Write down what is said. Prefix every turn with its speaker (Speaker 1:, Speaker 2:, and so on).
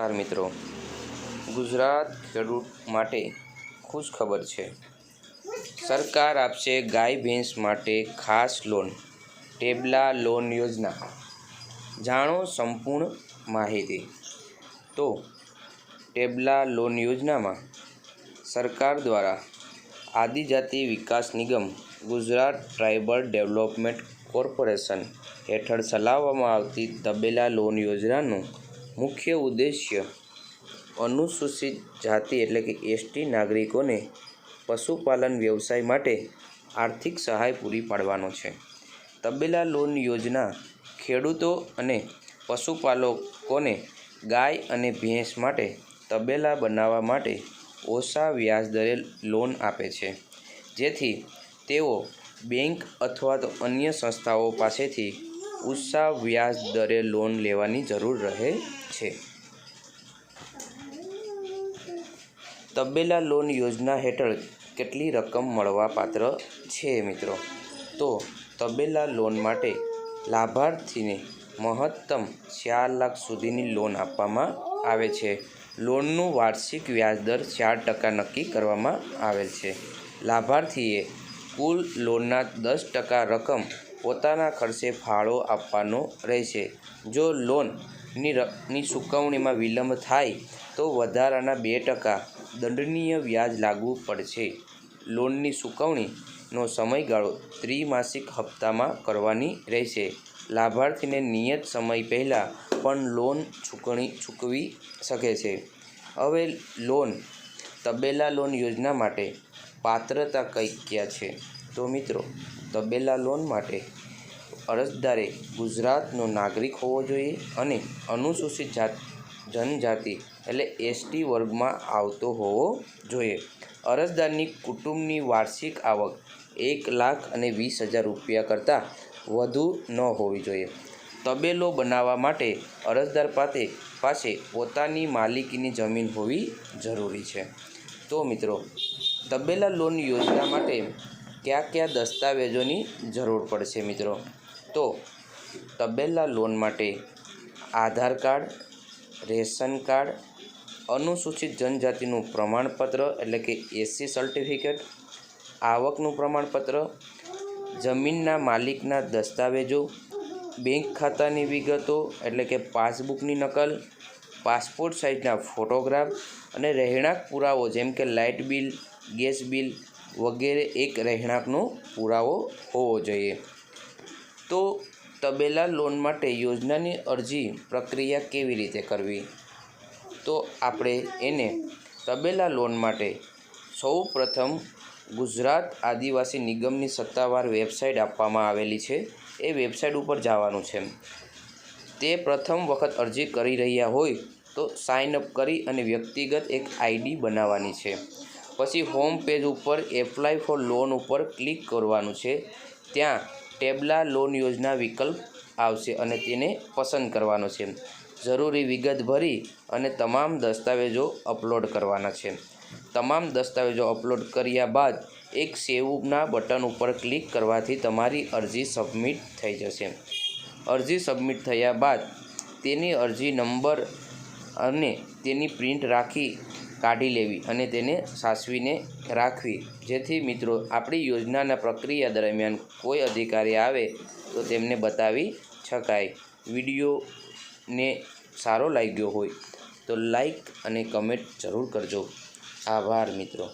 Speaker 1: મિત્રો, ગુજરાત ખેડૂત માટે ખુશ ખબર છે। સરકાર આપશે ગાય ભેંસ માટે ખાસ લોન, ટેબલા લોન યોજના। જાણો સંપૂર્ણ માહિતી। તો ટેબલા લોન યોજનામાં સરકાર દ્વારા આદિજાતિ વિકાસ નિગમ, ગુજરાત ટ્રાઇબલ ડેવલપમેન્ટ કોર્પોરેશન હેઠળ ચલાવવામાં આવતી તબેલા લોન યોજનાનું મુખ્ય ઉદ્દેશ્ય અનુસૂચિત જાતિ એટલે કે એસટી નાગરિકોને પશુપાલન વ્યવસાય માટે આર્થિક સહાય પૂરી પાડવાનો છે। તબેલા લોન યોજના ખેડૂતો અને પશુપાલકોને ગાય અને ભેંસ માટે તબેલા બનાવવા માટે ઓછા વ્યાજદરે લોન આપે છે, જેથી તેઓ બેંક અથવા તો અન્ય સંસ્થાઓ પાસેથી ઊંચા વ્યાજ દરે લોન લેવાની જરૂર રહે છે। તબેલા લોન યોજના હેઠળ કેટલી રકમ મળવાપાત્ર છે મિત્રો? તો તબેલા લોન માટે લાભાર્થીને મહત્તમ 4 લાખ સુધીની લોન આપવામાં આવે છે। લોનનું વાર્ષિક વ્યાજદર 4% નક્કી કરવામાં આવેલ છે। લાભાર્થીએ કુલ લોનના 10% રકમ પોતાના ખર્ચે ફાળો આપવાનો રહેશે। જો લોનની ચૂકવણીમાં વિલંબ થાય તો વધારાના 2% દંડનીય વ્યાજ લાગુ પડશે। લોનની ચૂકવણીનો સમયગાળો ત્રિમાસિક હપ્તામાં કરવાની રહેશે। લાભાર્થીને નિયત સમય પહેલાં પણ લોન ચૂકવી શકે છે। હવે તબેલા લોન યોજના માટે પાત્રતા કયા છે? તો મિત્રો, તબેલા લોન માટે અરજદારે ગુજરાતનો નાગરિક હોવો જોઈએ અને અનુસૂચિત જનજાતિ એટલે એસટી વર્ગમાં આવતો હોવો જોઈએ। અરજદારની કુટુંબની વાર્ષિક આવક 1,20,000 રૂપિયા કરતાં વધુ ન હોવી જોઈએ। તબેલો બનાવવા માટે અરજદાર પાસે પોતાની માલિકીની જમીન હોવી જરૂરી છે। તો મિત્રો, તબેલા લોન યોજના માટે કયા દસ્તાવેજોની જરૂર પડશે મિત્રો? તો તબેલા લોન માટે આધાર કાર્ડ, રેશન કાર્ડ, અનુસૂચિત જનજાતિનું પ્રમાણપત્ર એટલે કે એસસી સર્ટિફિકેટ, આવકનું પ્રમાણપત્ર, જમીનના માલિકના દસ્તાવેજો, બેંક ખાતાની વિગતો એટલે કે પાસબુકની નકલ, પાસપોર્ટ સાઇઝના ફોટોગ્રાફ અને રહેણાંક પુરાવો જેમ કે લાઇટ બિલ, ગેસ બિલ વગેરે એક રહેણાંકનો પુરાવો હોવો જોઈએ। તો તબેલા લોન માટે યોજનાની અરજી પ્રક્રિયા કેવી રીતે કરવી? તો આપણે તબેલા લોન માટે સૌપ્રથમ ગુજરાત આદિવાસી નિગમની સત્તાવાર વેબસાઇટ આપવામાં આવેલી છે, એ વેબસાઇટ ઉપર જવાનું છે। તે પ્રથમ વખત અરજી કરી રહ્યા હોય તો સાઇનઅપ કરી અને વ્યક્તિગત એક આઈડી બનાવવાની છે। પછી હોમ પેજ ઉપર એપ્લાય ફોર લોન ઉપર ક્લિક કરવાનું છે। ત્યાં ટેબલા લોન યોજના વિકલ્પ આવશે અને તેને પસંદ કરવાનો છે। જરૂરી વિગત ભરી અને તમામ દસ્તાવેજો અપલોડ કરવાના છે। તમામ દસ્તાવેજો અપલોડ કર્યા બાદ એક સેવના બટન ઉપર ક્લિક કરવાથી તમારી અરજી સબમિટ થઈ જશે। અરજી સબમિટ થયા બાદ તેની અરજી નંબર અને તેની પ્રિન્ટ કાઢી લેવી અને તેને સાચવીને રાખવી, જેથી મિત્રો આપણી યોજનાના પ્રક્રિયા દરમિયાન કોઈ અધિકારી આવે તો તેમને બતાવી શકાય। વિડીયોને સારો લાગ્યો હોય તો લાઈક અને કમેન્ટ જરૂર કરજો। આભાર મિત્રો।